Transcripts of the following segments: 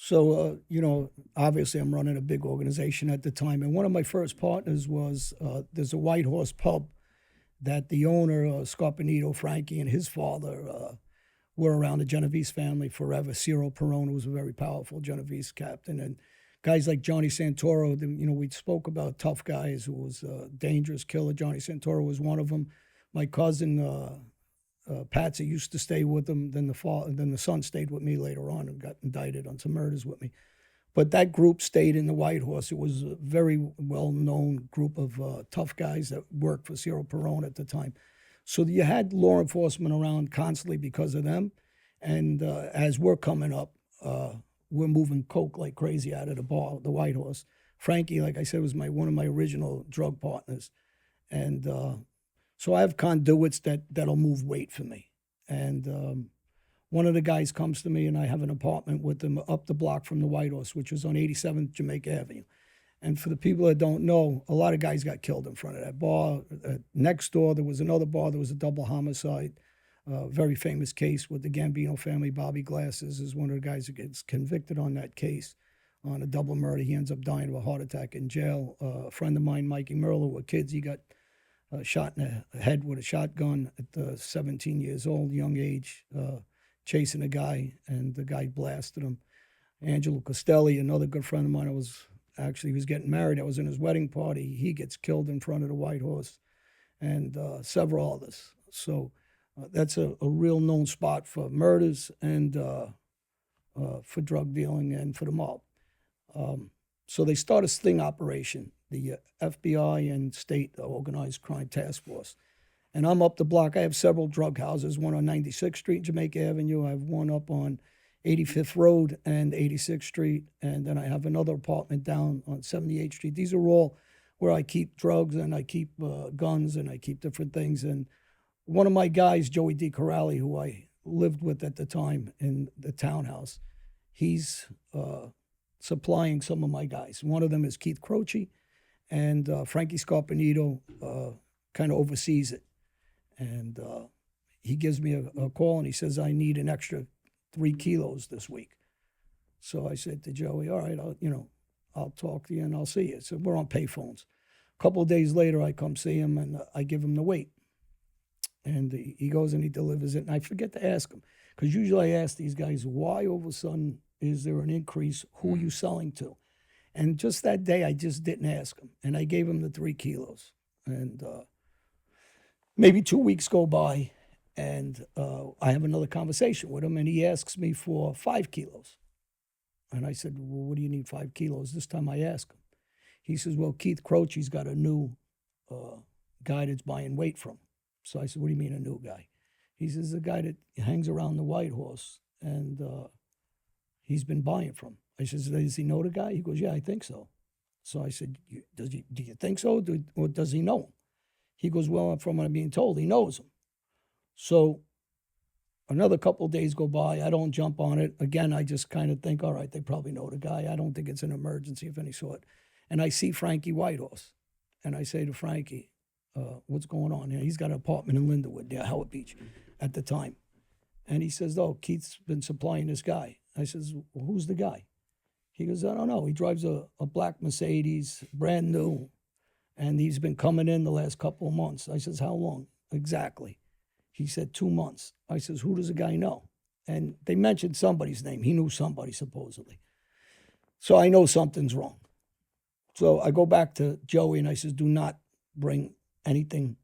So, obviously I'm running a big organization at the time. And one of my first partners was there's a White Horse pub that the owner, Scarpanito, Frankie, and his father were around the Genovese family forever. Ciro Perona was a very powerful Genovese captain. And guys like Johnny Santoro, we spoke about tough guys who was a dangerous killer. Johnny Santoro was one of them. My cousin, Patsy, used to stay with him. Then the son stayed with me later on and got indicted on some murders with me. But that group stayed in the White Horse. It was a very well-known group of tough guys that worked for Ciro Perone at the time. So you had law enforcement around constantly because of them. And as we're coming up, we're moving coke like crazy out of the bar, the White Horse. Frankie, like I said, was one of my original drug partners. And so I have conduits that'll move weight for me. And one of the guys comes to me, and I have an apartment with him up the block from the White Horse, which was on 87th Jamaica Avenue. And for the people that don't know, a lot of guys got killed in front of that bar. Next door, there was another bar. There was a double homicide, very famous case with the Gambino family. Bobby Glasses is one of the guys who gets convicted on that case on a double murder. He ends up dying of a heart attack in jail. A friend of mine, Mikey Merlo, with kids, he got shot in the head with a shotgun at 17 years old, young age, chasing a guy, and the guy blasted him. Angelo Costelli, another good friend of mine, he was getting married. I was in his wedding party. He gets killed in front of the White Horse, and several others. So that's a real known spot for murders and for drug dealing and for the mob. So they start a sting operation, the FBI and state organized crime task force. And I'm up the block. I have several drug houses, one on 96th Street, Jamaica Avenue. I have one up on 85th Road and 86th Street. And then I have another apartment down on 78th Street. These are all where I keep drugs and I keep guns and I keep different things. And one of my guys, Joey DiCorrali, who I lived with at the time in the townhouse, he's supplying some of my guys. One of them is Keith Croce, and Frankie Scarpanito kind of oversees it. And he gives me a call and he says, I need an extra 3 kilos this week. So I said to Joey, all right, I'll talk to you and I'll see you. So we're on payphones. A couple of days later, I come see him and I give him the weight. And he goes and he delivers it. And I forget to ask him, because usually I ask these guys, why all of a sudden is there an increase? Who are you selling to? And just that day, I just didn't ask him. And I gave him the 3 kilos. And maybe 2 weeks go by, and I have another conversation with him, and he asks me for 5 kilos. And I said, well, what do you need 5 kilos? This time I ask him. He says, well, Keith Croce's got a new guy that's buying weight from. So I said, what do you mean a new guy? He says, the guy that hangs around the White Horse, and he's been buying from. I said, does he know the guy? He goes, yeah, I think so. So I said, do you think so? Or does he know him? He goes, well, from what I'm being told, he knows him. So another couple of days go by. I don't jump on it. Again, I just kind of think, all right, they probably know the guy. I don't think it's an emergency of any sort. And I see Frankie Whitehorse. And I say to Frankie, what's going on? And he's got an apartment in Lindenwood, near Howard Beach at the time. And he says, oh, Keith's been supplying this guy. I says, well, who's the guy? He goes, I don't know. He drives a black Mercedes, brand new. And he's been coming in the last couple of months. I says, how long? Exactly. He said 2 months. I says, who does the guy know? And they mentioned somebody's name. He knew somebody, supposedly. So I know something's wrong. So I go back to Joey and I says, do not bring anything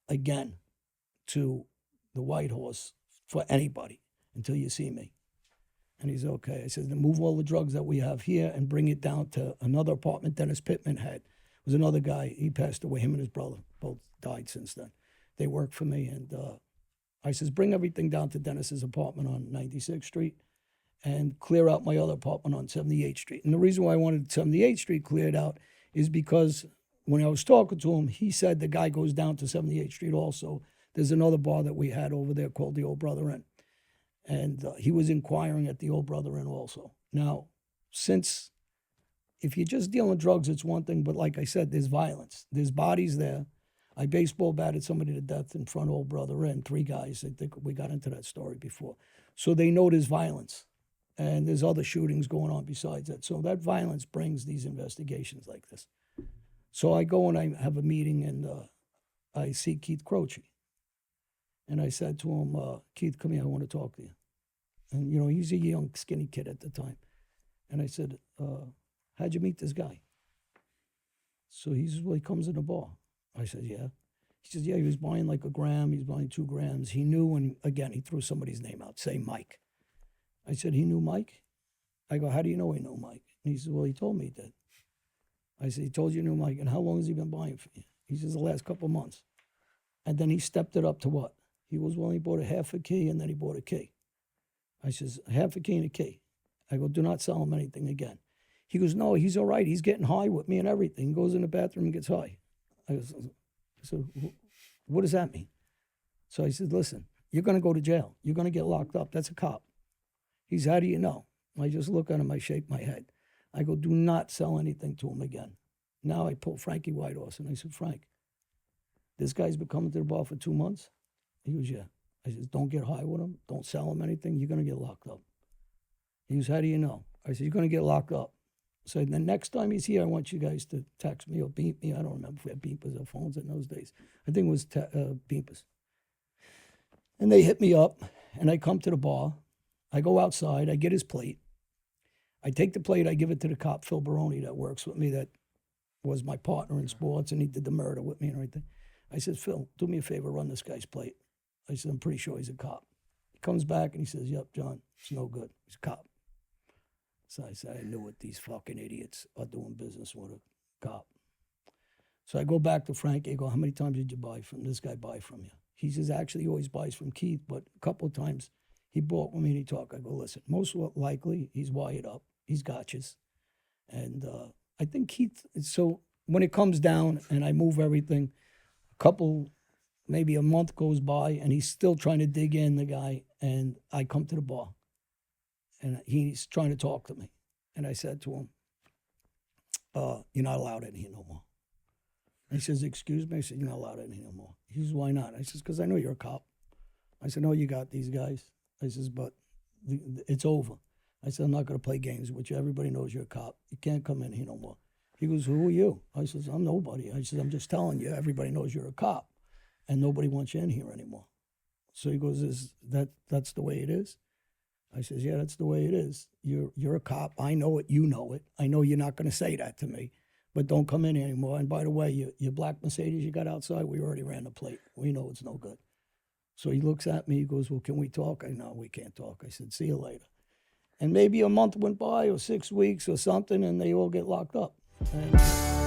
again to the White Horse for anybody until you see me. And he's okay. I said, then move all the drugs that we have here and bring it down to another apartment Dennis Pittman had. It was another guy. He passed away. Him and his brother both died since then. They worked for me. And I says, bring everything down to Dennis's apartment on 96th Street and clear out my other apartment on 78th Street. And the reason why I wanted 78th Street cleared out is because when I was talking to him, he said the guy goes down to 78th Street also. There's another bar that we had over there called the Old Brother Inn. And he was inquiring at the Old Brother Inn also. Now, since if you're just dealing drugs, it's one thing. But like I said, there's violence. There's bodies there. I baseball batted somebody to death in front of Old Brother Inn, 3 guys. I think we got into that story before. So they know there's violence. And there's other shootings going on besides that. So that violence brings these investigations like this. So I go and I have a meeting, and I see Keith Croce. And I said to him, Keith, come here, I want to talk to you. And, he's a young, skinny kid at the time. And I said, how'd you meet this guy? So he says, well, he comes in the bar. I said, yeah. He says, yeah, he was buying like 1 gram. He was buying 2 grams. He knew, and again, he threw somebody's name out, say Mike. I said, he knew Mike? I go, how do you know he knew Mike? And he said, well, he told me he did. I said, he told you knew Mike, and how long has he been buying for you? He says, the last couple of months. And then he stepped it up to what? He was, well, he bought a half a key, and then he bought a key. I says, half a key and a key. I go, do not sell him anything again. He goes, no, he's all right. He's getting high with me and everything. He goes in the bathroom and gets high. I said, what does that mean? So I said, listen, you're going to go to jail. You're going to get locked up. That's a cop. He said, how do you know? I just look at him. I shake my head. I go, do not sell anything to him again. Now I pull Frankie Whitehorse, and I said, Frank, this guy's been coming to the bar for 2 months? He goes, yeah. I said, don't get high with him. Don't sell him anything. You're going to get locked up. He goes, how do you know? I said, you're going to get locked up. So the next time he's here, I want you guys to text me or beep me. I don't remember if we had beepers or phones in those days. I think it was beepers. And they hit me up, and I come to the bar. I go outside. I get his plate. I take the plate. I give it to the cop, Phil Baroni, that works with me, that was my partner in sports, and he did the murder with me and everything. I said, Phil, do me a favor, run this guy's plate. I said, I'm pretty sure he's a cop. He comes back, and he says, yep, John, it's no good. He's a cop. So I said, I knew what these fucking idiots are doing business with a cop. So I go back to Frankie. I go, how many times did you buy from this guy buy from you? He says, actually, he always buys from Keith, but a couple of times he bought with me and he talked. I go, listen, most likely he's wired up. He's gotchas. And I think Keith, so when it comes down and I move everything, maybe a month goes by, and he's still trying to dig in, the guy, and I come to the bar. And he's trying to talk to me. And I said to him, you're not allowed in here no more. And he says, excuse me? I said, you're not allowed in here no more. He says, why not? I says, because I know you're a cop. I said, no, you got these guys. I says, but it's over. I said, I'm not going to play games with you. Everybody knows you're a cop. You can't come in here no more. He goes, who are you? I says, I'm nobody. I says, I'm just telling you, everybody knows you're a cop, and nobody wants you in here anymore. So he goes, that's the way it is? I says, yeah, that's the way it is. You're a cop. I know it. You know it. I know you're not going to say that to me, but don't come in anymore. And by the way, your black Mercedes you got outside, we already ran the plate. We know it's no good. So he looks at me. He goes, well, can we talk? No, we can't talk. I said, see you later. And maybe a month went by or 6 weeks or something, and they all get locked up. And